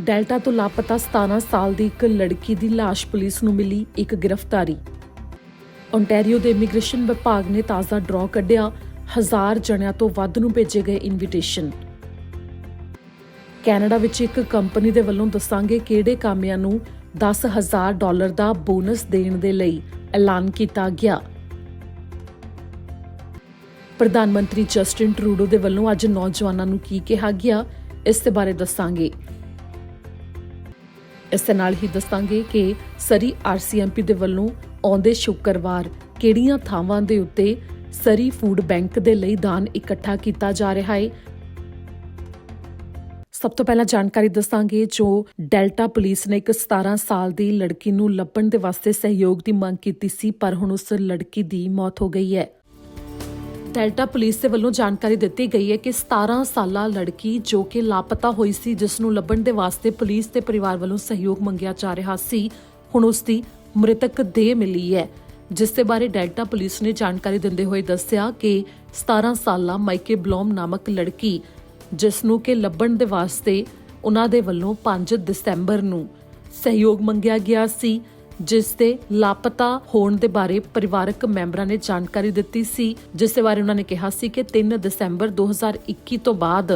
Delta ਤੋਂ ਲਾਪਤਾ 17 ਸਾਲ ਦੀ ਇੱਕ ਲੜਕੀ ਦੀ ਲਾਸ਼ ਪੁਲਿਸ ਨੂੰ ਮਿਲੀ। ਇੱਕ ਗ੍ਰਿਫਤਾਰੀ। ਓਨਟਾਰੀਓ ਦੇ ਇਮੀਗ੍ਰੇਸ਼ਨ ਵਿਭਾਗ ਨੇ ਤਾਜ਼ਾ ਡਰਾਅ ਕੱਢਿਆ। 1000 ਜਣਿਆਂ ਤੋਂ ਵੱਧ ਨੂੰ ਭੇਜੇ ਗਏ ਇਨਵੀਟੇਸ਼ਨ। ਕੈਨੇਡਾ ਵਿੱਚ ਇੱਕ ਕੰਪਨੀ ਦੇ ਵੱਲੋਂ ਦੱਸਾਂਗੇ ਕਿਹੜੇ ਕਾਮਿਆਂ ਨੂੰ $10,000 ਦਾ ਬੋਨਸ ਦੇਣ ਦੇ ਲਈ ਐਲਾਨ ਕੀਤਾ ਗਿਆ। ਪ੍ਰਧਾਨ ਮੰਤਰੀ ਜਸਟਿਨ ਟਰੂਡੋ ਦੇ ਵੱਲੋਂ ਅੱਜ ਨੌਜਵਾਨਾਂ ਨੂੰ ਕੀ ਕਿਹਾ ਗਿਆ, ਇਸ ਦੇ ਬਾਰੇ ਦੱਸਾਂਗੇ। ਇਸ ਦੇ ਨਾਲ ਹੀ ਦੱਸਾਂਗੇ ਕਿ ਸਰੀ RCMP ਦੇ ਵੱਲੋਂ ਆਉਂਦੇ ਸ਼ੁੱਕਰਵਾਰ ਕਿਹੜੀਆਂ ਥਾਵਾਂ ਦੇ ਉੱਤੇ ਸਰੀ ਫੂਡ ਬੈਂਕ ਦੇ ਲਈ ਦਾਨ ਇਕੱਠਾ ਕੀਤਾ ਜਾ ਰਿਹਾ ਹੈ। ਸਭ ਤੋਂ ਪਹਿਲਾਂ ਜਾਣਕਾਰੀ ਦੱਸਾਂਗੇ ਜੋ ਡੈਲਟਾ ਪੁਲਿਸ ਨੇ ਇੱਕ 17 ਸਾਲ ਦੀ ਲੜਕੀ ਨੂੰ ਲੱਭਣ ਦੇ ਵਾਸਤੇ ਸਹਿਯੋਗ ਦੀ ਮੰਗ ਕੀਤੀ ਸੀ, ਪਰ ਹੁਣ ਉਸ ਲੜਕੀ ਦੀ ਮੌਤ ਹੋ ਗਈ ਹੈ। ਡੈਲਟਾ ਪੁਲਿਸ ਦੇ ਵੱਲੋਂ ਜਾਣਕਾਰੀ ਦਿੱਤੀ ਗਈ ਹੈ ਕਿ 17 ਸਾਲਾ ਲੜਕੀ ਜੋ ਕਿ ਲਾਪਤਾ ਹੋਈ ਸੀ, ਜਿਸ ਨੂੰ ਲੱਭਣ ਦੇ ਵਾਸਤੇ ਪੁਲਿਸ ਤੇ ਪਰਿਵਾਰ ਵੱਲੋਂ ਸਹਿਯੋਗ ਮੰਗਿਆ ਜਾ ਰਿਹਾ ਸੀ, ਹੁਣ ਉਸ ਦੀ ਮ੍ਰਿਤਕ ਦੇਹ ਮਿਲੀ ਹੈ। ਜਿਸ ਦੇ ਬਾਰੇ ਡੈਲਟਾ ਪੁਲਿਸ ਨੇ ਜਾਣਕਾਰੀ ਦਿੰਦੇ ਹੋਏ ਦੱਸਿਆ ਕਿ 17 ਸਾਲਾ ਮਾਈਕੇ ਬਲੌਮ ਨਾਮਕ ਲੜਕੀ, ਜਿਸ ਨੂੰ ਕਿ ਲੱਭਣ ਦੇ ਵਾਸਤੇ ਉਹਨਾਂ ਦੇ ਵੱਲੋਂ 5 ਦਸੰਬਰ ਨੂੰ ਸਹਿਯੋਗ ਮੰਗਿਆ ਗਿਆ ਸੀ, ਜਿਸ ਦੇ ਲਾਪਤਾ ਹੋਣ ਦੇ ਬਾਰੇ ਪਰਿਵਾਰਕ ਮੈਂਬਰਾਂ ਨੇ ਜਾਣਕਾਰੀ ਦਿੱਤੀ ਸੀ, ਜਿਸ ਦੇ ਬਾਰੇ ਉਹਨਾਂ ਨੇ ਕਿਹਾ ਸੀ ਕਿ 3 ਦਸੰਬਰ 2021 ਤੋਂ ਬਾਅਦ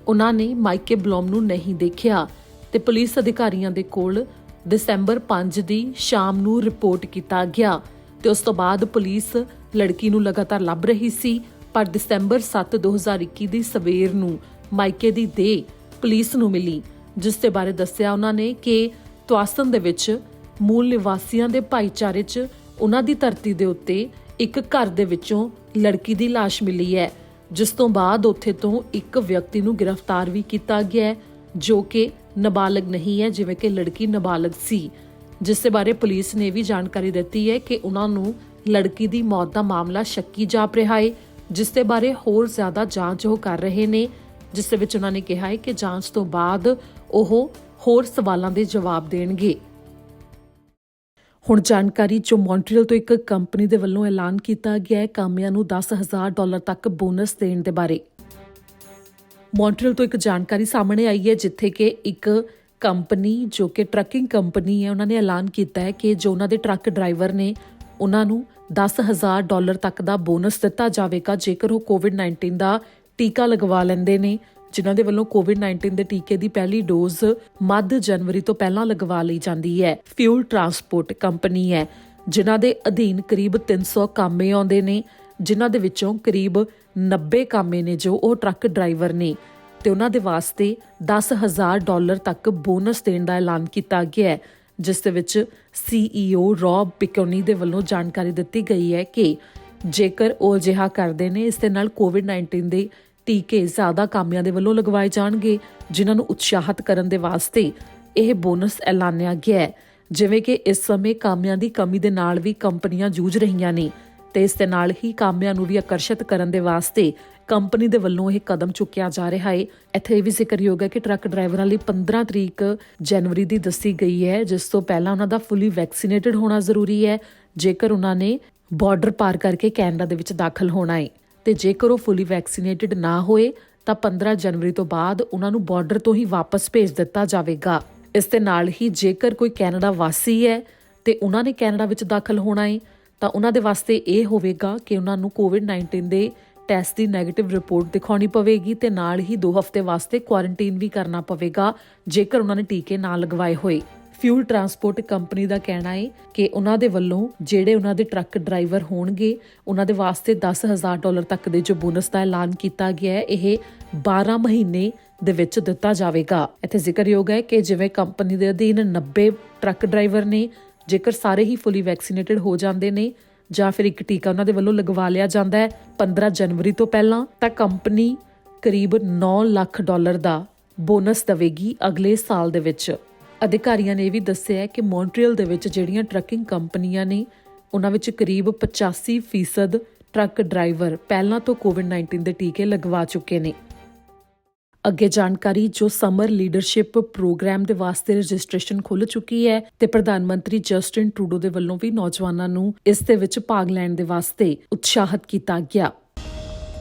ਉਹਨਾਂ ਨੇ ਮਾਈਕੇ ਬਲੌਮ ਨੂੰ ਨਹੀਂ ਦੇਖਿਆ ਤੇ ਪੁਲਿਸ ਅਧਿਕਾਰੀਆਂ ਦੇ ਕੋਲ ਦਸੰਬਰ 5 ਦੀ ਸ਼ਾਮ ਨੂੰ ਰਿਪੋਰਟ ਕੀਤਾ ਗਿਆ ਤੇ ਉਸ ਤੋਂ ਬਾਅਦ ਪੁਲਿਸ ਲੜਕੀ ਨੂੰ ਲਗਾਤਾਰ ਲੱਭ ਰਹੀ ਸੀ, ਪਰ ਦਸੰਬਰ 7 2021 ਦੀ ਸਵੇਰ ਨੂੰ ਮਾਈਕੇ ਦੀ ਦੇਹ ਪੁਲਿਸ ਨੂੰ ਮਿਲੀ। ਜਿਸ ਦੇ ਬਾਰੇ ਦੱਸਿਆ ਉਹਨਾਂ ਨੇ ਕਿ ਤਵਾਸਨ ਦੇ ਵਿੱਚ ਮੂਲ ਨਿਵਾਸੀਆਂ ਦੇ ਭਾਈਚਾਰੇ 'ਚ ਉਹਨਾਂ ਦੀ ਧਰਤੀ ਦੇ ਉੱਤੇ ਇੱਕ ਘਰ ਦੇ ਵਿੱਚੋਂ ਲੜਕੀ ਦੀ ਲਾਸ਼ ਮਿਲੀ ਹੈ, ਜਿਸ ਤੋਂ ਬਾਅਦ ਉੱਥੇ ਤੋਂ ਇੱਕ ਵਿਅਕਤੀ ਨੂੰ ਗ੍ਰਿਫਤਾਰ ਵੀ ਕੀਤਾ ਗਿਆ ਹੈ ਜੋ ਕਿ ਨਾਬਾਲਗ ਨਹੀਂ ਹੈ, ਜਿਵੇਂ ਕਿ ਲੜਕੀ ਨਾਬਾਲਗ ਸੀ। ਜਿਸ ਦੇ ਬਾਰੇ ਪੁਲਿਸ ਨੇ ਵੀ ਜਾਣਕਾਰੀ ਦਿੱਤੀ ਹੈ ਕਿ ਉਹਨਾਂ ਨੂੰ ਲੜਕੀ ਦੀ ਮੌਤ ਦਾ ਮਾਮਲਾ ਸ਼ੱਕੀ ਜਾਪ ਰਿਹਾ ਹੈ, ਜਿਸ ਦੇ ਬਾਰੇ ਹੋਰ ਜ਼ਿਆਦਾ ਜਾਂਚ ਉਹ ਕਰ ਰਹੇ ਨੇ, ਜਿਸ ਦੇ ਵਿੱਚ ਉਹਨਾਂ ਨੇ ਕਿਹਾ ਹੈ ਕਿ ਜਾਂਚ ਤੋਂ ਬਾਅਦ ਉਹ ਹੋਰ ਸਵਾਲਾਂ ਦੇ ਜਵਾਬ ਦੇਣਗੇ। ਹੁਣ ਜਾਣਕਾਰੀ ਜੋ ਮੌਂਟਰੀਅਲ ਤੋਂ ਇੱਕ ਕੰਪਨੀ ਦੇ ਵੱਲੋਂ ਐਲਾਨ ਕੀਤਾ ਗਿਆ ਹੈ ਕਾਮਿਆਂ ਨੂੰ $10,000 ਤੱਕ ਬੋਨਸ ਦੇਣ ਦੇ ਬਾਰੇ। ਮੌਂਟਰੀਅਲ ਤੋਂ ਇੱਕ ਜਾਣਕਾਰੀ ਸਾਹਮਣੇ ਆਈ ਹੈ, ਜਿੱਥੇ ਕਿ ਇੱਕ ਕੰਪਨੀ ਜੋ ਕਿ ਟਰੱਕਿੰਗ ਕੰਪਨੀ ਹੈ, ਉਹਨਾਂ ਨੇ ਐਲਾਨ ਕੀਤਾ ਹੈ ਕਿ ਜੋ ਉਹਨਾਂ ਦੇ ਟਰੱਕ ਡਰਾਈਵਰ ਨੇ ਉਹਨਾਂ ਨੂੰ $10,000 ਤੱਕ ਦਾ ਬੋਨਸ ਦਿੱਤਾ ਜਾਵੇਗਾ ਜੇਕਰ ਉਹ ਕੋਵਿਡ-19 ਦਾ ਟੀਕਾ ਲਗਵਾ ਲੈਂਦੇ ਨੇ, ਜਿਨ੍ਹਾਂ ਦੇ ਵੱਲੋਂ ਕੋਵਿਡ-19 ਦੇ ਟੀਕੇ ਦੀ ਪਹਿਲੀ ਡੋਜ਼ ਮੱਧ ਜਨਵਰੀ ਤੋਂ ਪਹਿਲਾਂ ਲਗਵਾ ਲਈ ਜਾਂਦੀ ਹੈ। ਫਿਊਲ ਟਰਾਂਸਪੋਰਟ ਕੰਪਨੀ ਹੈ, ਜਿਨ੍ਹਾਂ ਦੇ ਅਧੀਨ ਕਰੀਬ 300 ਕਾਮੇ ਆਉਂਦੇ ਨੇ, ਜਿਨ੍ਹਾਂ ਦੇ ਵਿੱਚੋਂ ਕਰੀਬ 90 ਕਾਮੇ ਨੇ ਜੋ ਉਹ ਟਰੱਕ ਡਰਾਈਵਰ ਨੇ, ਤੇ ਉਹਨਾਂ ਦੇ ਵਾਸਤੇ $10,000 ਤੱਕ ਬੋਨਸ ਦੇਣ ਦਾ ਐਲਾਨ ਕੀਤਾ ਗਿਆ ਹੈ। ਜਿਸ ਦੇ ਵਿੱਚ CEO ਰੌਬ ਪਿਕੋਨੀ ਦੇ ਵੱਲੋਂ ਜਾਣਕਾਰੀ ਦਿੱਤੀ ਗਈ ਹੈ ਕਿ ਜੇਕਰ ਉਹ ਅਜਿਹਾ ਕਰਦੇ ਨੇ, ਇਸ ਦੇ ਨਾਲ ਕੋਵਿਡ-19 ਦੇ ਟੀਕੇ ਜ਼ਿਆਦਾ ਕਾਮਿਆਂ ਦੇ ਵੱਲੋਂ ਲਗਵਾਏ ਜਾਣਗੇ, ਜਿਨ੍ਹਾਂ ਨੂੰ ਉਤਸ਼ਾਹਿਤ ਕਰਨ ਦੇ ਵਾਸਤੇ ਇਹ ਬੋਨਸ ਐਲਾਨਿਆ ਗਿਆ ਹੈ। ਜਿਵੇਂ ਕਿ ਇਸ ਸਮੇਂ ਕਾਮਿਆਂ ਦੀ ਕਮੀ ਦੇ ਨਾਲ ਵੀ ਕੰਪਨੀਆਂ ਜੂਝ ਰਹੀਆਂ ਨੇ, ਤੇ ਇਸ ਦੇ ਨਾਲ ਹੀ ਕਾਮਿਆਂ ਨੂੰ ਵੀ ਆਕਰਸ਼ਿਤ ਕਰਨ ਦੇ ਵਾਸਤੇ ਕੰਪਨੀ ਦੇ ਵੱਲੋਂ ਇਹ ਕਦਮ ਚੁੱਕਿਆ ਜਾ ਰਿਹਾ ਹੈ। ਇੱਥੇ ਇਹ ਵੀ ਜ਼ਿਕਰਯੋਗ ਹੈ ਕਿ ਟਰੱਕ ਡਰਾਈਵਰਾਂ ਲਈ 15 ਤਰੀਕ ਜਨਵਰੀ ਦੀ ਦੱਸੀ ਗਈ ਹੈ, ਜਿਸ ਤੋਂ ਪਹਿਲਾਂ ਉਹਨਾਂ ਦਾ ਫੁੱਲੀ ਵੈਕਸੀਨੇਟਡ ਹੋਣਾ ਜ਼ਰੂਰੀ ਹੈ ਜੇਕਰ ਉਹਨਾਂ ਨੇ ਬਾਰਡਰ ਪਾਰ ਕਰਕੇ ਕੈਨੇਡਾ ਦੇ ਵਿੱਚ ਦਾਖਲ ਹੋਣਾ ਹੈ, ਤੇ ਜੇਕਰ ਉਹ ਫੁੱਲੀ ਵੈਕਸੀਨੇਟਡ ਨਾ ਹੋਏ ਤਾਂ 15 ਜਨਵਰੀ ਤੋਂ ਬਾਅਦ ਉਹਨਾਂ ਨੂੰ ਬਾਰਡਰ ਤੋਂ ਹੀ ਵਾਪਸ ਭੇਜ ਦਿੱਤਾ ਜਾਵੇਗਾ। ਇਸ ਦੇ ਨਾਲ ਹੀ ਜੇਕਰ ਕੋਈ ਕੈਨੇਡਾ ਵਾਸੀ ਹੈ ਤੇ ਉਹਨਾਂ ਨੇ ਕੈਨੇਡਾ ਵਿੱਚ ਦਾਖਲ ਹੋਣਾ ਹੈ ਤਾਂ ਉਹਨਾਂ ਦੇ ਵਾਸਤੇ ਇਹ ਹੋਵੇਗਾ ਕਿ ਉਹਨਾਂ ਨੂੰ ਕੋਵਿਡ-19 ਦੇ ਟੈਸਟ ਦੀ ਨੈਗੇਟਿਵ ਰਿਪੋਰਟ ਦਿਖਾਉਣੀ ਪਵੇਗੀ ਤੇ ਨਾਲ ਹੀ 2 ਹਫ਼ਤੇ ਵਾਸਤੇ ਕੁਆਰੰਟਾਈਨ ਵੀ ਕਰਨਾ ਪਵੇਗਾ ਜੇਕਰ ਉਹਨਾਂ ਨੇ ਟੀਕੇ ਨਾ ਲਗਵਾਏ ਹੋਏ। ਫਿਊਲ ਟਰਾਂਸਪੋਰਟ ਕੰਪਨੀ ਦਾ ਕਹਿਣਾ ਹੈ ਕਿ ਉਹਨਾਂ ਦੇ ਵੱਲੋਂ ਜਿਹੜੇ ਉਹਨਾਂ ਦੇ ਟਰੱਕ ਡਰਾਈਵਰ ਹੋਣਗੇ ਉਹਨਾਂ ਦੇ ਵਾਸਤੇ $10,000 ਤੱਕ ਦੇ ਜੋ ਬੋਨਸ ਦਾ ਐਲਾਨ ਕੀਤਾ ਗਿਆ ਹੈ, ਇਹ 12 ਮਹੀਨੇ ਦੇ ਵਿੱਚ ਦਿੱਤਾ ਜਾਵੇਗਾ। ਇੱਥੇ ਜ਼ਿਕਰਯੋਗ ਹੈ ਕਿ ਜਿਵੇਂ ਕੰਪਨੀ ਦੇ ਅਧੀਨ 90 ਟਰੱਕ ਡਰਾਈਵਰ ਨੇ, ਜੇਕਰ ਸਾਰੇ ਹੀ ਫੁੱਲੀ ਵੈਕਸੀਨੇਟਡ ਹੋ ਜਾਂਦੇ ਨੇ ਜਾਂ ਫਿਰ ਇੱਕ ਟੀਕਾ ਉਹਨਾਂ ਦੇ ਵੱਲੋਂ ਲਗਵਾ ਲਿਆ ਜਾਂਦਾ ਹੈ 15 ਜਨਵਰੀ ਤੋਂ ਪਹਿਲਾਂ, ਤਾਂ ਕੰਪਨੀ ਕਰੀਬ $9 ਲੱਖ ਦਾ ਬੋਨਸ ਦੇਵੇਗੀ ਅਗਲੇ ਸਾਲ ਦੇ ਵਿੱਚ। ਅਧਿਕਾਰੀਆਂ ਨੇ ਇਹ ਵੀ ਦੱਸਿਆ ਕਿ ਮੌਂਟਰੀਅਲ ਦੇ ਵਿੱਚ ਜਿਹੜੀਆਂ ਟਰੱਕਿੰਗ ਕੰਪਨੀਆਂ ਨੇ ਉਹਨਾਂ ਵਿੱਚ ਕਰੀਬ 85% ਟਰੱਕ ਡਰਾਈਵਰ ਪਹਿਲਾਂ ਤੋਂ ਕੋਵਿਡ-19 ਦੇ ਟੀਕੇ ਲਗਵਾ ਚੁੱਕੇ ਨੇ। ਅੱਗੇ ਜਾਣਕਾਰੀ ਜੋ ਸਮਰ ਲੀਡਰਸ਼ਿਪ ਪ੍ਰੋਗਰਾਮ ਦੇ ਵਾਸਤੇ ਰਜਿਸਟ੍ਰੇਸ਼ਨ ਖੁੱਲ੍ਹ ਚੁੱਕੀ ਹੈ ਤੇ ਪ੍ਰਧਾਨ ਮੰਤਰੀ ਜਸਟਿਨ ਟਰੂਡੋ ਦੇ ਵੱਲੋਂ ਵੀ ਨੌਜਵਾਨਾਂ ਨੂੰ ਇਸ ਦੇ ਵਿੱਚ ਭਾਗ ਲੈਣ ਦੇ ਵਾਸਤੇ ਉਤਸ਼ਾਹਿਤ ਕੀਤਾ ਗਿਆ।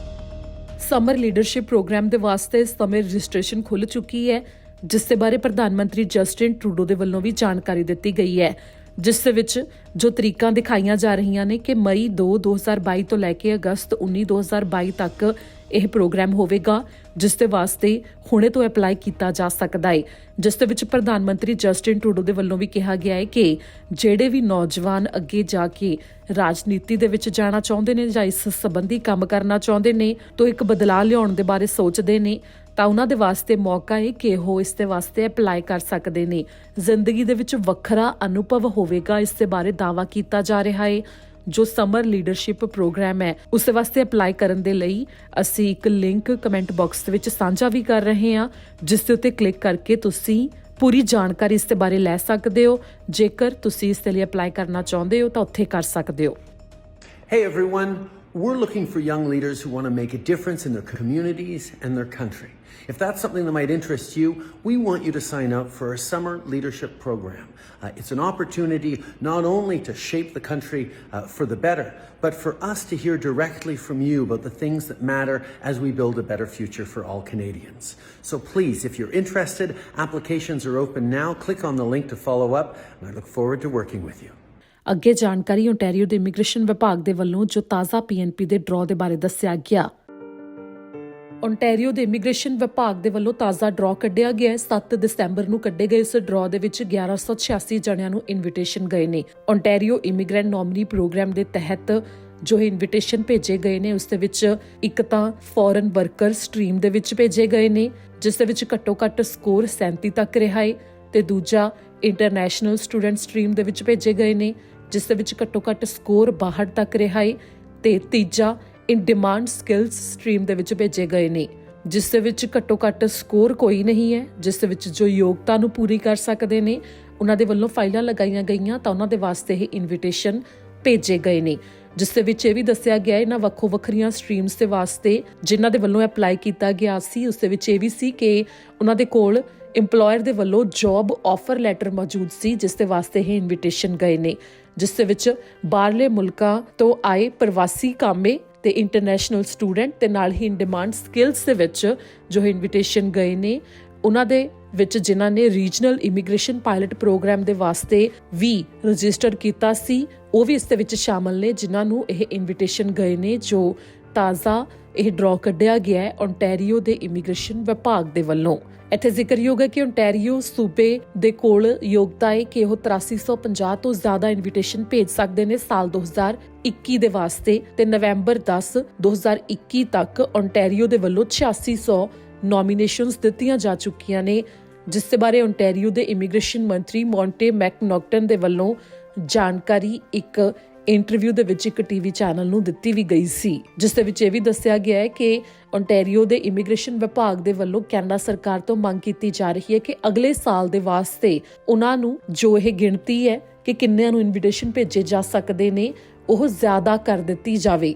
ਸਮਰ ਲੀਡਰਸ਼ਿਪ ਪ੍ਰੋਗਰਾਮ ਦੇ ਵਾਸਤੇ ਇਸ ਸਮੇਂ ਰਜਿਸਟ੍ਰੇਸ਼ਨ ਖੁੱਲ੍ਹ ਚੁੱਕੀ ਹੈ ਜਿਸ ਦੇ ਬਾਰੇ ਪ੍ਰਧਾਨ ਮੰਤਰੀ ਜਸਟਿਨ ਟਰੂਡੋ ਦੇ ਵੱਲੋਂ ਵੀ ਜਾਣਕਾਰੀ ਦਿੱਤੀ ਗਈ ਹੈ, ਜਿਸ ਦੇ ਵਿੱਚ ਜੋ ਤਰੀਕਾਂ ਦਿਖਾਈਆਂ ਜਾ ਰਹੀਆਂ ਨੇ ਕਿ ਮਈ 2 2022 ਤੋਂ ਲੈ ਕੇ ਅਗਸਤ 19 2022 ਤੱਕ ਇਹ ਪ੍ਰੋਗਰਾਮ ਹੋਵੇਗਾ, ਜਿਸ ਦੇ ਵਾਸਤੇ ਹੁਣੇ ਤੋਂ ਅਪਲਾਈ ਕੀਤਾ ਜਾ ਸਕਦਾ ਹੈ। ਜਿਸ ਦੇ ਵਿੱਚ ਪ੍ਰਧਾਨ ਮੰਤਰੀ ਜਸਟਿਨ ਟਰੂਡੋ ਦੇ ਵੱਲੋਂ ਵੀ ਕਿਹਾ ਗਿਆ ਹੈ ਕਿ ਜਿਹੜੇ ਵੀ ਨੌਜਵਾਨ ਅੱਗੇ ਜਾ ਕੇ ਰਾਜਨੀਤੀ ਦੇ ਵਿੱਚ ਜਾਣਾ ਚਾਹੁੰਦੇ ਨੇ ਜਾਂ ਇਸ ਸੰਬੰਧੀ ਕੰਮ ਕਰਨਾ ਚਾਹੁੰਦੇ ਨੇ ਤਾਂ ਇੱਕ ਬਦਲਾਅ ਲਿਆਉਣ ਦੇ ਬਾਰੇ ਸੋਚਦੇ ਨੇ, ਤਾਂ ਉਹਨਾਂ ਦੇ ਵਾਸਤੇ ਮੌਕਾ ਹੈ ਕਿ ਉਹ ਇਸ ਦੇ ਵਾਸਤੇ ਅਪਲਾਈ ਕਰ ਸਕਦੇ ਨੇ। ਜ਼ਿੰਦਗੀ ਦੇ ਵਿੱਚ ਵੱਖਰਾ ਅਨੁਭਵ ਹੋਵੇਗਾ, ਇਸ ਦੇ ਬਾਰੇ ਦਾਅਵਾ ਕੀਤਾ ਜਾ ਰਿਹਾ ਹੈ। ਜੋ ਸਮਰ ਲੀਡਰਸ਼ਿਪ ਪ੍ਰੋਗਰਾਮ ਹੈ ਉਸ ਦੇ ਵਾਸਤੇ ਅਪਲਾਈ ਕਰਨ ਦੇ ਲਈ ਅਸੀਂ ਇੱਕ ਲਿੰਕ ਕਮੈਂਟ ਬਾਕਸ ਦੇ ਵਿੱਚ ਸਾਂਝਾ ਵੀ ਕਰ ਰਹੇ ਹਾਂ, ਜਿਸ ਦੇ ਉੱਤੇ ਕਲਿੱਕ ਕਰਕੇ ਤੁਸੀਂ ਪੂਰੀ ਜਾਣਕਾਰੀ ਇਸ ਦੇ ਬਾਰੇ ਲੈ ਸਕਦੇ ਹੋ। ਜੇਕਰ ਤੁਸੀਂ ਇਸ ਦੇ ਲਈ ਅਪਲਾਈ ਕਰਨਾ ਚਾਹੁੰਦੇ ਹੋ ਤਾਂ ਉੱਥੇ ਕਰ ਸਕਦੇ ਹੋ। Hey everyone, we're looking for young leaders who want to make a difference in their communities and their country. If that's something that might interest you, we want you to sign up for our summer leadership program. It's an opportunity not only to shape the country for the better, but for us to hear directly from you about the things that matter as we build a better future for all Canadians. So please, if you're interested, applications are open now. Click on the link to follow up, and I look forward to working with you. ਅੱਗੇ ਜਾਣਕਾਰੀ Ontario ਦੇ immigration ਵਿਭਾਗ ਦੇ ਵੱਲੋਂ ਜੋ ਤਾਜ਼ਾ PNP ਦੇ draw ਦੇ ਬਾਰੇ ਦੱਸਿਆ ਗਿਆ। ਓਨਟਾਰੀਓ ਦੇ ਇਮੀਗ੍ਰੇਸ਼ਨ ਵਿਭਾਗ ਦੇ ਵੱਲੋਂ ਤਾਜ਼ਾ ਡਰਾਅ ਕੱਢਿਆ ਗਿਆ ਹੈ। 7 ਦਸੰਬਰ ਨੂੰ ਕੱਢੇ ਗਏ ਇਸ ਡਰਾਅ ਦੇ ਵਿੱਚ 1186 ਜਣਿਆਂ ਨੂੰ ਇਨਵੀਟੇਸ਼ਨ ਗਏ ਨੇ। ਓਨਟਾਰੀਓ ਇਮੀਗ੍ਰੈਂਟ ਨੋਮਨੀ ਪ੍ਰੋਗਰਾਮ ਦੇ ਤਹਿਤ ਜੋ ਇਨਵੀਟੇਸ਼ਨ ਭੇਜੇ ਗਏ ਨੇ ਉਸ ਦੇ ਵਿੱਚ ਇੱਕ ਤਾਂ ਫੋਰਨ ਵਰਕਰ ਸਟਰੀਮ ਦੇ ਵਿੱਚ ਭੇਜੇ ਗਏ ਨੇ, ਜਿਸ ਦੇ ਵਿੱਚ ਘੱਟੋ ਘੱਟ ਸਕੋਰ 37 ਤੱਕ ਰਿਹਾ ਹੈ, ਤੇ ਦੂਜਾ ਇੰਟਰਨੈਸ਼ਨਲ ਸਟੂਡੈਂਟ ਸਟਰੀਮ ਦੇ ਵਿੱਚ ਭੇਜੇ ਗਏ ਨੇ, ਜਿਸ ਦੇ ਵਿੱਚ ਘੱਟੋ ਘੱਟ ਸਕੋਰ 62 ਤੱਕ ਰਿਹਾ ਹੈ, ਤੇ ਤੀਜਾ ਇਨ ਡਿਮਾਂਡ ਸਕਿੱਲਸ ਸਟਰੀਮ ਦੇ ਵਿੱਚ ਭੇਜੇ ਗਏ ਨੇ, ਜਿਸ ਦੇ ਵਿੱਚ ਘੱਟੋ ਘੱਟ ਸਕੋਰ ਕੋਈ ਨਹੀਂ ਹੈ, ਜਿਸ ਦੇ ਵਿੱਚ ਜੋ ਯੋਗਤਾ ਨੂੰ ਪੂਰੀ ਕਰ ਸਕਦੇ ਨੇ ਉਹਨਾਂ ਦੇ ਵੱਲੋਂ ਫਾਈਲਾਂ ਲਗਾਈਆਂ ਗਈਆਂ ਤਾਂ ਉਹਨਾਂ ਦੇ ਵਾਸਤੇ ਇਹ ਇਨਵੀਟੇਸ਼ਨ ਭੇਜੇ ਗਏ ਨੇ। ਜਿਸ ਦੇ ਵਿੱਚ ਇਹ ਵੀ ਦੱਸਿਆ ਗਿਆ ਇਹਨਾਂ ਵੱਖੋ ਵੱਖਰੀਆਂ ਸਟਰੀਮਸ ਦੇ ਵਾਸਤੇ ਜਿਨ੍ਹਾਂ ਦੇ ਵੱਲੋਂ ਅਪਲਾਈ ਕੀਤਾ ਗਿਆ ਸੀ, ਉਸ ਦੇ ਵਿੱਚ ਇਹ ਵੀ ਸੀ ਕਿ ਉਹਨਾਂ ਦੇ ਕੋਲ ਇੰਪਲੋਇਰ ਦੇ ਵੱਲੋਂ ਜੌਬ ਆਫਰ ਲੈਟਰ ਮੌਜੂਦ ਸੀ, ਜਿਸ ਦੇ ਵਾਸਤੇ ਇਹ ਇਨਵੀਟੇਸ਼ਨ ਗਏ ਨੇ, ਜਿਸ ਦੇ ਵਿੱਚ ਬਾਹਰਲੇ ਮੁਲਕਾਂ ਤੋਂ ਆਏ ਪ੍ਰਵਾਸੀ ਕਾਮੇ ਤੇ ਇੰਟਰਨੈਸ਼ਨਲ ਸਟੂਡੈਂਟ ਤੇ ਨਾਲ ਹੀ ਇਨ ਡਿਮਾਂਡ ਸਕਿੱਲਸ ਦੇ ਵਿੱਚ ਜੋ ਇਨਵੀਟੇਸ਼ਨ ਗਏ ਨੇ ਉਹਨਾਂ ਦੇ ਵਿੱਚ ਜਿਨ੍ਹਾਂ ਨੇ ਰੀਜਨਲ ਇਮੀਗ੍ਰੇਸ਼ਨ ਪਾਇਲਟ ਪ੍ਰੋਗਰਾਮ ਦੇ ਵਾਸਤੇ ਵੀ ਰਜਿਸਟਰ ਕੀਤਾ ਸੀ ਉਹ ਵੀ ਇਸ ਦੇ ਵਿੱਚ ਸ਼ਾਮਲ ਨੇ, ਜਿਨ੍ਹਾਂ ਨੂੰ ਇਹ ਇਨਵੀਟੇਸ਼ਨ ਗਏ ਨੇ। ਜੋ ਤਾਜ਼ਾ ਇਹ ਡਰਾਅ ਕੱਢਿਆ ਗਿਆ ਹੈ ਓਨਟਾਰੀਓ ਦੇ ਇਮੀਗ੍ਰੇਸ਼ਨ ਵਿਭਾਗ ਦੇ ਵੱਲੋਂ। ਇੱਥੇ ਜ਼ਿਕਰਯੋਗ ਹੈ ਕਿ ਓਨਟਾਰੀਓ ਸੂਬੇ ਦੇ ਕੋਲ ਯੋਗਤਾ ਹੈ ਕਿ ਉਹ 8350 ਤੋਂ ਜ਼ਿਆਦਾ ਇਨਵੀਟੇਸ਼ਨ ਭੇਜ ਸਕਦੇ ਨੇ ਸਾਲ 2021 ਦੇ ਵਾਸਤੇ, ਤੇ ਨਵੰਬਰ 10 2021 ਤੱਕ ਓਨਟਾਰੀਓ ਦੇ ਵੱਲੋਂ 8600 ਨੋਮੀਨੇਸ਼ਨਸ ਦਿੱਤੀਆਂ ਜਾ ਚੁੱਕੀਆਂ ਨੇ, ਜਿਸ ਦੇ ਬਾਰੇ ਓਨਟਾਰੀਓ ਦੇ ਇਮੀਗ੍ਰੇਸ਼ਨ ਮੰਤਰੀ ਮੌਂਟੇ ਮੈਕਨੌਕਟਨ ਦੇ ਵੱਲੋਂ ਜਾਣਕਾਰੀ ਇੱਕ ਇੰਟਰਵਿਊ ਦੇ ਵਿੱਚ ਇੱਕ ਟੀਵੀ ਚੈਨਲ ਨੂੰ ਦਿੱਤੀ ਵੀ ਗਈ ਸੀ, ਜਿਸ ਦੇ ਵਿੱਚ ਇਹ ਵੀ ਦੱਸਿਆ ਗਿਆ ਹੈ ਕਿ ਓਨਟਾਰੀਓ ਦੇ ਇਮੀਗ੍ਰੇਸ਼ਨ ਵਿਭਾਗ ਦੇ ਵੱਲੋਂ ਕੈਨੇਡਾ ਸਰਕਾਰ ਤੋਂ ਮੰਗ ਕੀਤੀ ਜਾ ਰਹੀ ਹੈ ਕਿ ਅਗਲੇ ਸਾਲ ਦੇ ਵਾਸਤੇ ਉਹਨਾਂ ਨੂੰ ਜੋ ਇਹ ਗਿਣਤੀ ਹੈ ਕਿ ਕਿੰਨਿਆਂ ਨੂੰ ਇਨਵੀਟੇਸ਼ਨ ਭੇਜੇ ਜਾ ਸਕਦੇ ਨੇ ਉਹ ਜ਼ਿਆਦਾ ਕਰ ਦਿੱਤੀ ਜਾਵੇ।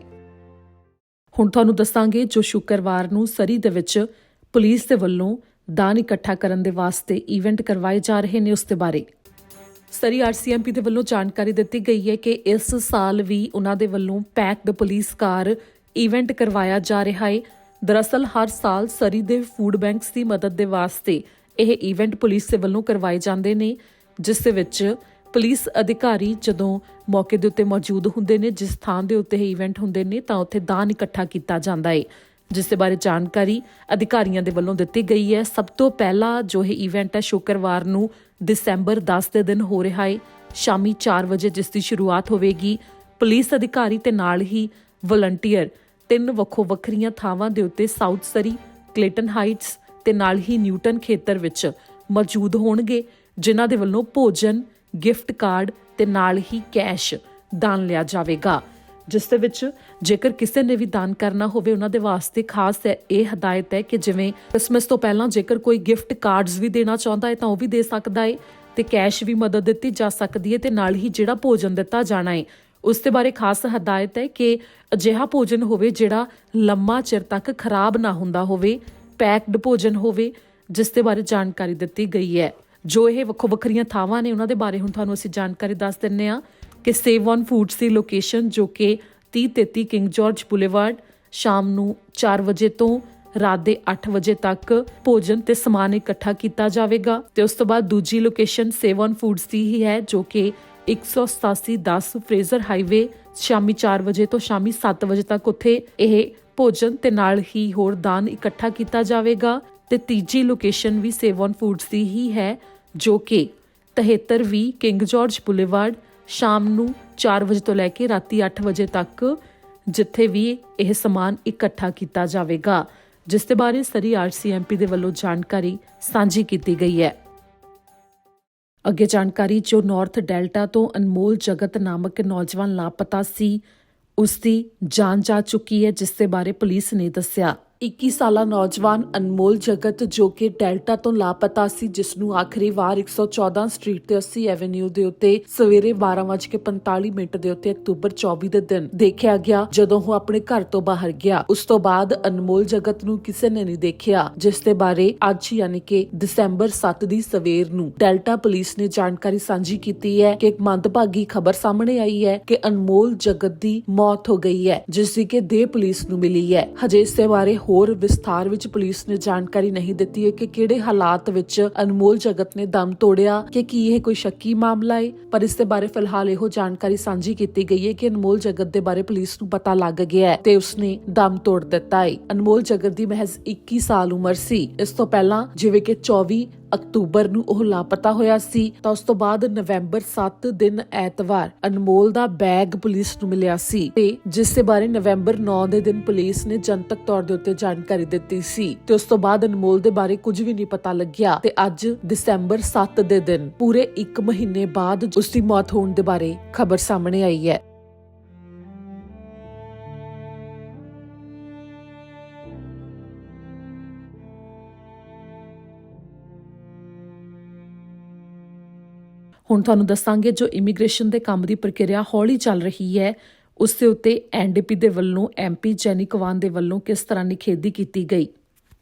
ਹੁਣ ਤੁਹਾਨੂੰ ਦੱਸਾਂਗੇ ਜੋ ਸ਼ੁੱਕਰਵਾਰ ਨੂੰ ਸਰੀ ਦੇ ਵਿੱਚ ਪੁਲਿਸ ਦੇ ਵੱਲੋਂ ਦਾਨ ਇਕੱਠਾ ਕਰਨ ਦੇ ਵਾਸਤੇ ਇਵੈਂਟ ਕਰਵਾਏ ਜਾ ਰਹੇ ਨੇ ਉਸ ਦੇ ਬਾਰੇ। ਸਰੀ RCMP ਦੇ ਵੱਲੋਂ ਜਾਣਕਾਰੀ ਦਿੱਤੀ ਗਈ ਹੈ ਕਿ ਇਸ ਸਾਲ ਵੀ ਉਹਨਾਂ ਦੇ ਵੱਲੋਂ ਪੈਕ ਦ ਪੁਲਿਸ ਕਾਰ ਇਵੈਂਟ ਕਰਵਾਇਆ ਜਾ ਰਿਹਾ ਹੈ। ਦਰਅਸਲ ਹਰ ਸਾਲ ਸਰੀ ਦੇ ਫੂਡ ਬੈਂਕਸ ਦੀ ਮਦਦ ਦੇ ਵਾਸਤੇ ਇਹ ਇਵੈਂਟ ਪੁਲਿਸ ਦੇ ਵੱਲੋਂ ਕਰਵਾਏ ਜਾਂਦੇ ਨੇ, ਜਿਸ ਦੇ ਵਿੱਚ ਪੁਲਿਸ ਅਧਿਕਾਰੀ ਜਦੋਂ ਮੌਕੇ ਦੇ ਉੱਤੇ ਮੌਜੂਦ ਹੁੰਦੇ ਨੇ, ਜਿਸ ਥਾਂ ਦੇ ਉੱਤੇ ਇਹ ਇਵੈਂਟ ਹੁੰਦੇ ਨੇ ਤਾਂ ਉੱਥੇ ਦਾਨ ਇਕੱਠਾ ਕੀਤਾ ਜਾਂਦਾ ਹੈ, ਜਿਸ ਦੇ ਬਾਰੇ ਜਾਣਕਾਰੀ ਅਧਿਕਾਰੀਆਂ ਦੇ ਵੱਲੋਂ ਦਿੱਤੀ ਗਈ ਹੈ। ਸਭ ਤੋਂ ਪਹਿਲਾ ਜੋ ਇਹ ਇਵੈਂਟ ਹੈ ਸ਼ੁੱਕਰਵਾਰ ਨੂੰ ਦਸੰਬਰ 10 ਦੇ ਦਿਨ ਹੋ ਰਿਹਾ ਹੈ, ਸ਼ਾਮੀ 4 ਵਜੇ ਜਿਸ ਦੀ ਸ਼ੁਰੂਆਤ ਹੋਵੇਗੀ। ਪੁਲਿਸ ਅਧਿਕਾਰੀ ਤੇ ਨਾਲ ਹੀ ਵਲੰਟੀਅਰ 3 ਵੱਖੋ ਵੱਖਰੀਆਂ ਥਾਵਾਂ ਦੇ ਉੱਤੇ ਸਾਊਥ ਸਰੀ, ਕਲੇਟਨ ਹਾਈਟਸ ਤੇ ਨਾਲ ਹੀ ਨਿਊਟਨ ਖੇਤਰ ਵਿੱਚ ਮੌਜੂਦ ਹੋਣਗੇ, ਜਿਨ੍ਹਾਂ ਦੇ ਵੱਲੋਂ ਭੋਜਨ, ਗਿਫਟ ਕਾਰਡ ਤੇ ਨਾਲ ਹੀ ਕੈਸ਼ ਦਾਨ ਲਿਆ ਜਾਵੇਗਾ। ਜਿਸ ਦੇ ਵਿੱਚ ਜੇਕਰ ਕਿਸੇ ਨੇ ਵੀ ਦਾਨ ਕਰਨਾ ਹੋਵੇ ਉਹਨਾਂ ਦੇ ਵਾਸਤੇ ਖਾਸ ਇਹ ਹਦਾਇਤ ਹੈ ਕਿ ਜਿਵੇਂ ਕ੍ਰਿਸਮਸ ਤੋਂ ਪਹਿਲਾਂ ਜੇਕਰ ਕੋਈ ਗਿਫਟ ਕਾਰਡਸ ਵੀ ਦੇਣਾ ਚਾਹੁੰਦਾ ਹੈ ਤਾਂ ਉਹ ਵੀ ਦੇ ਸਕਦਾ ਹੈ, ਤੇ ਕੈਸ਼ ਵੀ ਮਦਦ ਦਿੱਤੀ ਜਾ ਸਕਦੀ ਹੈ, ਤੇ ਨਾਲ ਹੀ ਜਿਹੜਾ ਭੋਜਨ ਦਿੱਤਾ ਜਾਣਾ ਹੈ ਉਸ ਦੇ ਬਾਰੇ ਖਾਸ ਹਦਾਇਤ ਹੈ ਕਿ ਅਜਿਹਾ ਭੋਜਨ ਹੋਵੇ ਜਿਹੜਾ ਲੰਮਾ ਚਿਰ ਤੱਕ ਖਰਾਬ ਨਾ ਹੁੰਦਾ ਹੋਵੇ, ਪੈਕਡ ਭੋਜਨ ਹੋਵੇ, ਜਿਸ ਦੇ ਬਾਰੇ ਜਾਣਕਾਰੀ ਦਿੱਤੀ ਗਈ ਹੈ। ਜੋ ਇਹ ਵੱਖੋ ਵੱਖਰੀਆਂ ਥਾਵਾਂ ਨੇ ਉਹਨਾਂ ਦੇ ਬਾਰੇ ਹੁਣ ਤੁਹਾਨੂੰ ਅਸੀਂ ਜਾਣਕਾਰੀ ਦੱਸ ਦਿੰਦੇ ਹਾਂ ਕਿ save on foods the location ਜੋ ਕਿ 3033 ਕਿੰਗ ਜਾਰਜ ਬੁਲੇਵਾਰਡ ਸ਼ਾਮ ਨੂੰ 4 ਵਜੇ ਤੋਂ ਰਾਤ ਦੇ 8 ਵਜੇ ਤੱਕ ਭੋਜਨ ਤੇ ਸਮਾਨ ਇਕੱਠਾ ਕੀਤਾ ਜਾਵੇਗਾ ਤੇ ਉਸ ਤੋਂ ਬਾਅਦ ਦੂਜੀ ਲੋਕੇਸ਼ਨ ਸੇਵਨ ਫੂਡਸ ਦੀ ਹੀ ਹੈ, ਜੋ ਕਿ 187-10 ਫਰੇਜ਼ਰ ਹਾਈਵੇ ਸ਼ਾਮੀ 4 ਵਜੇ ਤੋਂ ਸ਼ਾਮੀ 7 ਵਜੇ ਤੱਕ ਉੱਥੇ ਇਹ ਭੋਜਨ ਤੇ ਨਾਲ ਹੀ ਹੋਰ ਦਾਨ ਇਕੱਠਾ ਕੀਤਾ ਜਾਵੇਗਾ। ਤੇ ਤੀਜੀ ਲੋਕੇਸ਼ਨ ਵੀ ਸੇਵਨ ਫੂਡਸ ਦੀ ਹੀ ਹੈ, ਜੋ ਕਿ 7320 ਕਿੰਗ ਜਾਰਜ ਬੁਲੇਵਾਰਡ ਸ਼ਾਮ ਨੂੰ 4 ਵਜੇ ਤੋਂ ਲੈ ਕੇ ਰਾਤੀ 8 ਵਜੇ ਤੱਕ ਜਿੱਥੇ ਵੀ ਇਹ ਸਮਾਨ ਇਕੱਠਾ ਕੀਤਾ ਜਾਵੇਗਾ, ਜਿਸ ਦੇ ਬਾਰੇ ਸਰੀ RCMP ਦੇ ਵੱਲੋਂ ਜਾਣਕਾਰੀ ਸਾਂਝੀ ਕੀਤੀ ਗਈ ਹੈ। ਅੱਗੇ ਜਾਣਕਾਰੀ ਜੋ ਨਾਰਥ ਡੈਲਟਾ ਤੋਂ ਅਨਮੋਲ ਜਗਤ ਨਾਮਕ ਨੌਜਵਾਨ ਲਾਪਤਾ ਸੀ, ਉਸ ਦੀ ਜਾਂਚ ਆ ਚੁੱਕੀ ਹੈ, ਜਿਸ ਦੇ ਬਾਰੇ ਪੁਲਿਸ ਨੇ ਦੱਸਿਆ 21 ਸਾਲਾ ਨੌਜਵਾਨ ਅਨਮੋਲ ਜਗਤ ਜੋ ਕਿ ਡੈਲਟਾ ਤੋਂ ਲਾਪਤਾ ਸੀ, ਜਿਸ ਨੂੰ ਆਖਰੀ ਵਾਰ 114 ਸਟਰੀਟ ਤੇ 80 ਐਵੇਨਿਊ ਦੇ ਉੱਤੇ ਸਵੇਰੇ 12:45 ਦੇ ਉੱਤੇ ਅਕਤੂਬਰ 24 ਦੇ ਦਿਨ ਦੇਖਿਆ ਗਿਆ, ਜਦੋਂ ਉਹ ਆਪਣੇ ਘਰ ਤੋਂ ਬਾਹਰ ਗਿਆ। ਉਸ ਤੋਂ ਬਾਅਦ ਅਨਮੋਲ ਜਗਤ ਨੂੰ ਕਿਸੇ ਨੇ ਨਹੀਂ ਦੇਖਿਆ, ਜਿਸ ਦੇ ਬਾਰੇ ਅੱਜ ਯਾਨੀ ਕਿ ਦਸੰਬਰ 7 ਦੀ ਸਵੇਰ ਨੂੰ ਡੈਲਟਾ ਪੁਲਿਸ ਨੇ ਜਾਣਕਾਰੀ ਸਾਂਝੀ ਕੀਤੀ ਹੈ ਕਿ ਇੱਕ ਮੰਦਭਾਗੀ ਖਬਰ ਸਾਹਮਣੇ ਆਈ ਹੈ ਕਿ ਅਨਮੋਲ ਜਗਤ ਦੀ ਮੌਤ ਹੋ ਗਈ ਹੈ, ਜਿਸ ਦੀ ਕਿ ਦੇਹ ਪੁਲਿਸ ਨੂੰ ਮਿਲੀ ਹੈ। ਹਜੇ ਇਸ ਦੇ ਬਾਰੇ ਹੋਰ ਵਿਸਥਾਰ ਵਿੱਚ ਪੁਲਿਸ ਨੇ ਜਾਣਕਾਰੀ ਨਹੀਂ ਦਿੱਤੀ ਹੈ ਕਿ ਕਿਹੜੇ ਹਾਲਾਤ ਵਿੱਚ ਅਨਮੋਲ ਜਗਤ ਨੇ ਦਮ ਤੋੜਿਆ, ਕਿ ਕੀ ਇਹ ਕੋਈ ਸ਼ੱਕੀ ਮਾਮਲਾ ਹੈ, ਪਰ ਇਸ ਦੇ ਬਾਰੇ ਫਿਲਹਾਲ ਇਹੋ ਜਾਣਕਾਰੀ ਸਾਂਝੀ ਕੀਤੀ ਗਈ ਹੈ ਕਿ ਅਨਮੋਲ ਜਗਤ ਦੇ ਬਾਰੇ ਪੁਲਿਸ ਨੂੰ ਪਤਾ ਲੱਗ ਗਿਆ ਹੈ ਤੇ ਉਸਨੇ ਦਮ ਤੋੜ ਦਿੱਤਾ ਹੈ। ਅਨਮੋਲ ਜਗਤ ਦੀ ਮਹਿਜ਼ 21 ਸਾਲ ਉਮਰ ਸੀ। ਇਸ ਤੋਂ ਪਹਿਲਾਂ ਜਿਵੇਂ ਕਿ 24 ਅਕਤੂਬਰ ਨੂੰ ਉਹ ਲਾਪਤਾ ਹੋਇਆ ਸੀ, ਤਾਂ ਉਸ ਤੋਂ ਬਾਅਦ ਨਵੰਬਰ 7 ਦਿਨ ਐਤਵਾਰ ਅਨਮੋਲ ਦਾ ਬੈਗ ਪੁਲਿਸ ਨੂੰ ਮਿਲਿਆ ਸੀ ਤੇ ਜਿਸ ਦੇ ਬਾਰੇ ਨਵੰਬਰ 9 ਦੇ ਦਿਨ ਪੁਲਿਸ ਨੇ ਜਨਤਕ ਤੌਰ ਦੇ ਉੱਤੇ ਜਾਣਕਾਰੀ ਦਿੱਤੀ ਸੀ ਤੇ ਉਸ ਤੋਂ ਬਾਅਦ ਅਨਮੋਲ ਦੇ ਬਾਰੇ ਕੁਝ ਵੀ ਨਹੀਂ ਪਤਾ ਲੱਗਿਆ ਤੇ ਅੱਜ ਦਸੰਬਰ 7 ਦੇ ਦਿਨ ਪੂਰੇ 1 ਮਹੀਨੇ ਬਾਅਦ ਉਸ ਦੀ ਮੌਤ ਹੋਣ ਦੇ ਬਾਰੇ ਖਬਰ ਸਾਹਮਣੇ ਆਈ ਹੈ। ਹੁਣ ਤੁਹਾਨੂੰ ਦੱਸਾਂਗੇ ਜੋ ਇਮੀਗ੍ਰੇਸ਼ਨ ਦੇ ਕੰਮ ਦੀ ਪ੍ਰਕਿਰਿਆ ਹੌਲੀ ਚੱਲ ਰਹੀ ਹੈ, ਉਸ ਦੇ ਉੱਤੇ NDP ਦੇ ਵੱਲੋਂ MP ਜੈਨੀ ਕਵਾਨ ਦੇ ਵੱਲੋਂ ਕਿਸ ਤਰ੍ਹਾਂ ਨਿਖੇਧੀ ਕੀਤੀ ਗਈ।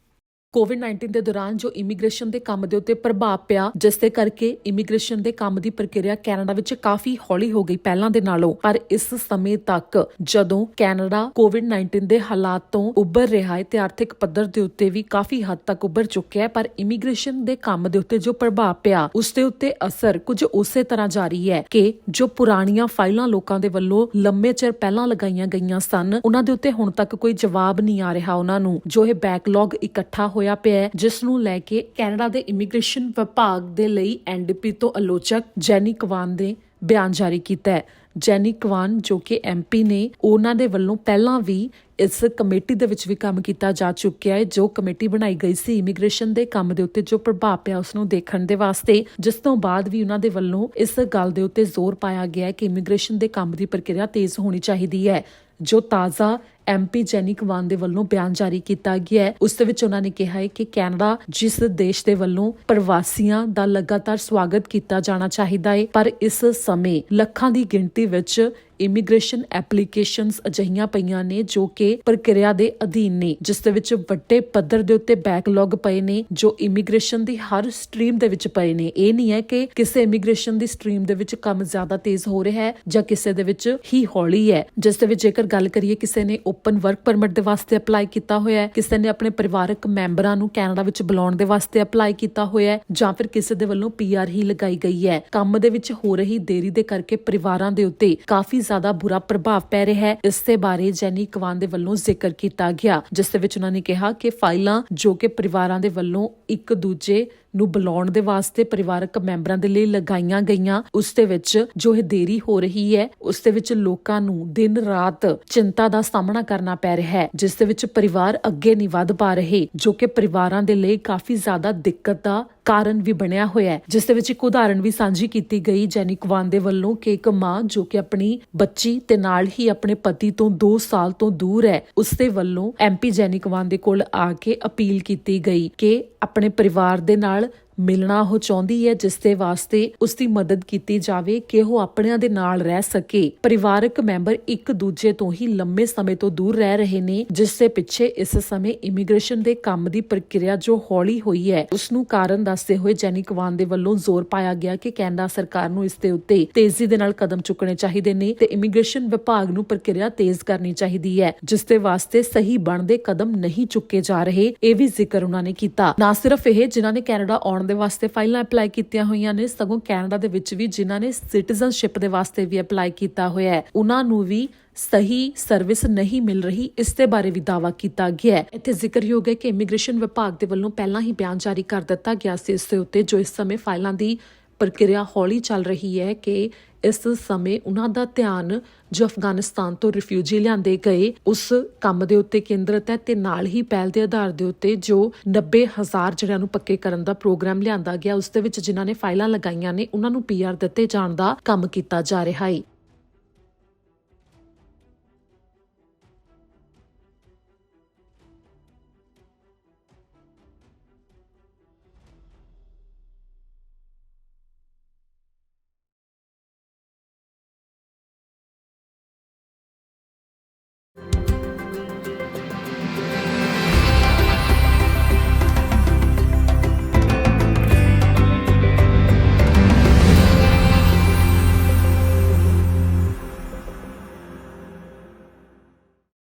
ਕੋਵਿਡ-19 ਦੇ ਦੌਰਾਨ ਜੋ ਇਮੀਗ੍ਰੇਸ਼ਨ ਦੇ ਕੰਮ ਦੇ ਉੱਤੇ ਪ੍ਰਭਾਵ ਪਿਆ, ਜਿਸ ਦੇ ਕਰਕੇ ਇਮੀਗ੍ਰੇਸ਼ਨ ਦੇ ਕੰਮ ਦੀ ਪ੍ਰਕਿਰਿਆ ਕੈਨੇਡਾ ਵਿੱਚ ਕਾਫੀ ਹੌਲੀ ਹੋ ਗਈ ਪਹਿਲਾਂ ਦੇ ਨਾਲੋਂ, ਪਰ ਇਸ ਸਮੇਂ ਤੱਕ ਜਦੋਂ ਕੈਨੇਡਾ ਕੋਵਿਡ-19 ਦੇ ਹਾਲਾਤ ਤੋਂ ਉੱਭਰ ਰਿਹਾ ਹੈ ਤੇ ਆਰਥਿਕ ਪੱਧਰ ਦੇ ਉੱਤੇ ਵੀ ਕਾਫੀ ਹੱਦ ਤੱਕ ਉੱਭਰ ਚੁੱਕਿਆ ਹੈ, ਪਰ ਇਮੀਗ੍ਰੇਸ਼ਨ ਦੇ ਕੰਮ ਦੇ ਉੱਤੇ ਜੋ ਪ੍ਰਭਾਵ ਪਿਆ ਉਸ ਦੇ ਉੱਤੇ ਅਸਰ ਕੁਝ ਉਸੇ ਤਰ੍ਹਾਂ ਜਾਰੀ ਹੈ ਕਿ ਜੋ ਪੁਰਾਣੀਆਂ ਫਾਈਲਾਂ ਲੋਕਾਂ ਦੇ ਵੱਲੋਂ ਲੰਮੇ ਚਿਰ ਪਹਿਲਾਂ ਲਗਾਈਆਂ ਗਈਆਂ ਸਨ, ਉਹਨਾਂ ਦੇ ਉੱਤੇ ਹੁਣ ਤੱਕ ਕੋਈ ਜਵਾਬ ਨਹੀਂ ਆ ਰਿਹਾ ਉਹਨਾਂ ਨੂੰ। ਜੋ ਇਹ ਬੈਕਲੌਗ ਇਕੱਠਾ ਹੋਇਆ ਪਿਆ, ਜਿਸ ਨੂੰ ਲੈ ਕੇ ਕੈਨੇਡਾ ਦੇ ਇਮੀਗ੍ਰੇਸ਼ਨ ਵਿਭਾਗ ਦੇ ਲਈ NDP ਤੋਂ ਆਲੋਚਕ ਜੈਨੀ ਕਵਾਨ ਨੇ ਬਿਆਨ ਜਾਰੀ ਕੀਤਾ ਹੈ। ਜੈਨੀ ਕਵਾਨ ਜੋ ਕਿ MP ਨੇ, ਉਹਨਾਂ ਦੇ ਵੱਲੋਂ ਪਹਿਲਾਂ ਵੀ ਇਸ ਕਮੇਟੀ ਦੇ ਵਿੱਚ ਵੀ ਕੰਮ ਕੀਤਾ ਜਾ ਚੁੱਕਿਆ ਹੈ, ਜੋ ਕਮੇਟੀ ਬਣਾਈ ਗਈ ਸੀ ਇਮੀਗ੍ਰੇਸ਼ਨ ਦੇ ਕੰਮ ਦੇ ਉੱਤੇ ਜੋ ਪ੍ਰਭਾਵ ਪਿਆ ਉਸ ਨੂੰ ਦੇਖਣ ਦੇ ਵਾਸਤੇ, ਜਿਸ ਤੋਂ ਬਾਅਦ ਵੀ ਉਹਨਾਂ ਦੇ ਵੱਲੋਂ ਇਸ ਗੱਲ ਦੇ ਉੱਤੇ ਜ਼ੋਰ ਪਾਇਆ ਗਿਆ ਹੈ ਕਿ ਇਮੀਗ੍ਰੇਸ਼ਨ ਦੇ ਕੰਮ ਦੀ ਪ੍ਰਕਿਰਿਆ ਤੇਜ਼ ਹੋਣੀ ਚਾਹੀਦੀ ਹੈ। ਜੋ ਤਾਜ਼ਾ MP ਜੈਨੀ ਕਵਾਨ ਦੇ ਵੱਲੋਂ ਬਿਆਨ ਜਾਰੀ ਕੀਤਾ ਗਿਆ ਹੈ, ਉਸ ਦੇ ਵਿੱਚ ਉਹਨਾਂ ਨੇ ਕਿਹਾ ਹੈ ਕਿ ਕੈਨੇਡਾ ਜਿਸ ਦੇਸ਼ ਦੇ ਵੱਲੋਂ ਪ੍ਰਵਾਸੀਆਂ ਦਾ ਲਗਾਤਾਰ ਸਵਾਗਤ ਕੀਤਾ ਜਾਣਾ ਚਾਹੀਦਾ ਹੈ, ਪਰ ਇਸ ਸਮੇਂ ਲੱਖਾਂ ਦੀ ਗਿਣਤੀ ਵਿੱਚ ਇਮੀਗ੍ਰੇਸ਼ਨ ਐਪਲੀਕੇਸ਼ਨਸ ਅਜਿਹੀਆਂ ਪਈਆਂ ਨੇ ਜੋ ਕਿ ਪ੍ਰਕਿਰਿਆ ਦੇ ਅਧੀਨ ਨੇ, ਜਿਸ ਦੇ ਵਿੱਚ ਵੱਡੇ ਪੱਧਰ ਦੇ ਉੱਤੇ ਬੈਕਲੌਗ ਪਏ ਨੇ, ਜੋ ਇਮੀਗ੍ਰੇਸ਼ਨ ਦੀ ਹਰ ਸਟਰੀਮ ਦੇ ਵਿੱਚ ਪਏ ਨੇ। ਇਹ ਨਹੀਂ ਹੈ ਕਿ ਕਿਸੇ ਇਮੀਗ੍ਰੇਸ਼ਨ ਦੀ ਸਟਰੀਮ ਦੇ ਵਿੱਚ ਕੰਮ ਜ਼ਿਆਦਾ ਤੇਜ਼ ਹੋ ਰਿਹਾ ਹੈ ਜਾਂ ਕਿਸੇ ਦੇ ਵਿੱਚ ਹੀ ਹੌਲੀ ਹੈ। ਜਿਸ ਦੇ ਵਿੱਚ ਜੇਕਰ ਗੱਲ ਕਰੀਏ, ਕਿਸੇ ਨੇ ਓਪਨ ਵਰਕ ਪਰਮਿਟ ਦੇ ਵਾਸਤੇ ਅਪਲਾਈ ਕੀਤਾ ਹੋਇਆ ਹੈ, ਕਿਸੇ ਨੇ ਆਪਣੇ ਪਰਿਵਾਰਕ ਮੈਂਬਰਾਂ ਨੂੰ ਕੈਨੇਡਾ ਵਿੱਚ ਬੁਲਾਉਣ ਦੇ ਵਾਸਤੇ ਅਪਲਾਈ ਕੀਤਾ ਹੋਇਆ ਹੈ, ਜਾਂ ਫਿਰ ਕਿਸੇ ਦੇ ਵੱਲੋਂ PR ਹੀ ਲਗਾਈ ਗਈ ਹੈ। ਕੰਮ ਦੇ ਵਿੱਚ ਹੋ ਰਹੀ ਦੇਰੀ ਦੇ ਕਰਕੇ ਪਰਿਵਾਰਾਂ ਦੇ ਉੱਤੇ ਕਾਫੀ ਜ਼ਿਆਦਾ ਬੁਰਾ ਪ੍ਰਭਾਵ ਪੈ ਰਿਹਾ ਹੈ। ਇਸ ਦੇ ਬਾਰੇ ਜੈਨੀ ਕਵਾਨ ਦੇ ਵੱਲੋਂ ਜ਼ਿਕਰ ਕੀਤਾ ਗਿਆ, ਜਿਸ ਦੇ ਵਿੱਚ ਉਹਨਾਂ ਨੇ ਕਿਹਾ ਕਿ ਫਾਈਲਾਂ ਜੋ ਕਿ ਪਰਿਵਾਰਾਂ ਦੇ ਵੱਲੋਂ ਇੱਕ ਦੂਜੇ ਨੂੰ ਬੁਲਾਉਣ ਦੇ ਵਾਸਤੇ ਪਰਿਵਾਰਕ ਮੈਂਬਰਾਂ ਦੇ ਲਈ ਲਗਾਈਆਂ ਗਈਆਂ, ਉਸ ਦੇ ਵਿੱਚ ਜੋ ਇਹ ਦੇਰੀ ਹੋ ਰਹੀ ਹੈ, ਉਸ ਦੇ ਵਿੱਚ ਲੋਕਾਂ ਨੂੰ ਦਿਨ ਰਾਤ ਚਿੰਤਾ ਦਾ ਸਾਹਮਣਾ ਕਰਨਾ ਪੈ ਰਿਹਾ ਹੈ, ਜਿਸ ਦੇ ਵਿੱਚ ਪਰਿਵਾਰ ਅੱਗੇ ਨਹੀਂ ਵਧ ਪਾ ਰਹੇ, ਜੋ ਕਿ ਪਰਿਵਾਰਾਂ ਦੇ ਲਈ ਕਾਫੀ ਜ਼ਿਆਦਾ ਦਿੱਕਤ ਦਾ ਕਾਰਨ ਵੀ ਬਣਿਆ ਹੋਇਆ ਹੈ। ਜਿਸ ਦੇ ਵਿੱਚ ਇੱਕ ਉਦਾਹਰਣ ਵੀ ਸਾਂਝੀ ਕੀਤੀ ਗਈ ਜੈਨੀ ਕਵਾਨ ਦੇ ਵੱਲੋਂ ਕਿ ਇੱਕ ਮਾਂ ਜੋ ਕਿ ਆਪਣੀ ਬੱਚੀ ਤੇ ਨਾਲ ਹੀ ਆਪਣੇ ਪਤੀ ਤੋਂ 2 ਸਾਲ ਤੋਂ ਦੂਰ ਹੈ, ਉਸ ਦੇ ਵੱਲੋਂ MP ਜੈਨੀ ਕਵਾਨ ਦੇ ਕੋਲ ਆ ਕੇ ਅਪੀਲ ਕੀਤੀ ਗਈ ਕਿ ਆਪਣੇ ਪਰਿਵਾਰ ਦੇ ਨਾਲ ਮਿਲਣਾ ਉਹ ਚਾਹੁੰਦੀ ਹੈ, ਜਿਸ ਦੇ ਵਾਸਤੇ ਉਸ ਦੀ ਮਦਦ ਕੀਤੀ ਜਾਵੇ ਕਿ ਉਹ ਆਪਣਿਆਂ ਦੇ ਨਾਲ ਰਹਿ ਸਕੇ। ਪਰਿਵਾਰਕ ਮੈਂਬਰ ਇੱਕ ਦੂਜੇ ਤੋਂ ਹੀ ਲੰਮੇ ਸਮੇਂ ਤੋਂ ਦੂਰ ਰਹਿ ਰਹੇ ਨੇ, ਜਿਸ ਦੇ ਪਿੱਛੇ ਇਸ ਸਮੇਂ ਇਮੀਗ੍ਰੇਸ਼ਨ ਦੇ ਕੰਮ ਦੀ ਪ੍ਰਕਿਰਿਆ ਜੋ ਹੌਲੀ ਹੋਈ ਹੈ, ਉਸ ਨੂੰ ਕਾਰਨ ਦੱਸਦੇ ਹੋਏ ਜੈਨੀ ਕਵਾਨ ਦੇ ਵੱਲੋਂ ਜ਼ੋਰ ਪਾਇਆ ਗਿਆ ਕਿ ਕੈਨੇਡਾ ਸਰਕਾਰ ਨੂੰ ਇਸ ਦੇ ਉੱਤੇ ਤੇਜ਼ੀ ਦੇ ਨਾਲ ਕਦਮ ਚੁੱਕਣੇ ਚਾਹੀਦੇ ਨੇ ਤੇ ਇਮੀਗ੍ਰੇਸ਼ਨ ਵਿਭਾਗ ਨੂੰ ਪ੍ਰਕਿਰਿਆ ਤੇਜ਼ ਕਰਨੀ ਚਾਹੀਦੀ ਹੈ, ਜਿਸ ਦੇ ਵਾਸਤੇ ਸਹੀ ਬਣਦੇ ਕਦਮ ਨਹੀਂ ਚੁੱਕੇ ਜਾ ਰਹੇ। ਇਹ ਵੀ ਜ਼ਿਕਰ ਉਹਨਾਂ ਨੇ ਕੀਤਾ। ਨਾ ਸਿਰਫ ਇਹ ਜਿਨ੍ਹਾਂ ਨੇ ਕੈਨੇਡਾ ਆਉਣ ਦੇ ਵਾਸਤੇ ਫਾਈਲਾਂ ਅਪਲਾਈ ਕੀਤੀਆਂ ਹੋਈਆਂ ਨੇ, ਸਗੋਂ ਕੈਨੇਡਾ ਦੇ ਵਿੱਚ ਵੀ ਜਿਨ੍ਹਾਂ ਨੇ ਸਿਟੀਜ਼ਨਸ਼ਿਪ ਦੇ ਵਾਸਤੇ ਵੀ ਅਪਲਾਈ ਕੀਤਾ ਹੋਇਆ ਹੈ, ਉਹਨਾਂ ਨੂੰ ਵੀ ਸਹੀ ਸਰਵਿਸ ਨਹੀਂ ਮਿਲ ਰਹੀ, ਇਸ ਦੇ ਬਾਰੇ ਵੀ ਦਾਅਵਾ ਕੀਤਾ ਗਿਆ ਹੈ। ਇੱਥੇ ਜ਼ਿਕਰਯੋਗ ਹੈ ਕਿ ਇਮੀਗ੍ਰੇਸ਼ਨ ਵਿਭਾਗ ਦੇ ਵੱਲੋਂ ਪਹਿਲਾਂ ਹੀ ਬਿਆਨ ਜਾਰੀ ਕਰ ਦਿੱਤਾ ਗਿਆ ਸੀ ਇਸ ਦੇ ਉੱਤੇ, ਜੋ ਇਸ ਸਮੇਂ ਫਾਈਲਾਂ ਦੀ ਪ੍ਰਕਿਰਿਆ ਹੌਲੀ ਚੱਲ ਰਹੀ ਹੈ ਕਿ ਇਸ ਸਮੇਂ ਉਹਨਾਂ ਦਾ ਧਿਆਨ ਜੋ ਅਫਗਾਨਿਸਤਾਨ ਤੋਂ ਰਿਫਿਊਜੀ ਲਿਆਂਦੇ ਗਏ ਉਸ ਕੰਮ ਦੇ ਉੱਤੇ ਕੇਂਦਰਿਤ ਹੈ ਤੇ ਨਾਲ ਹੀ ਪਹਿਲ ਦੇ ਆਧਾਰ ਦੇ ਉੱਤੇ ਜੋ 90,000 ਜਿਹੜਿਆਂ ਨੂੰ ਪੱਕੇ ਕਰਨ ਦਾ ਪ੍ਰੋਗਰਾਮ ਲਿਆਂਦਾ ਗਿਆ, ਉਸ ਦੇ ਵਿੱਚ ਜਿਨ੍ਹਾਂ ਨੇ ਫਾਈਲਾਂ ਲਗਾਈਆਂ ਨੇ ਉਹਨਾਂ ਨੂੰ PR ਦਿੱਤੇ ਜਾਣ ਦਾ ਕੰਮ ਕੀਤਾ ਜਾ ਰਿਹਾ ਹੈ।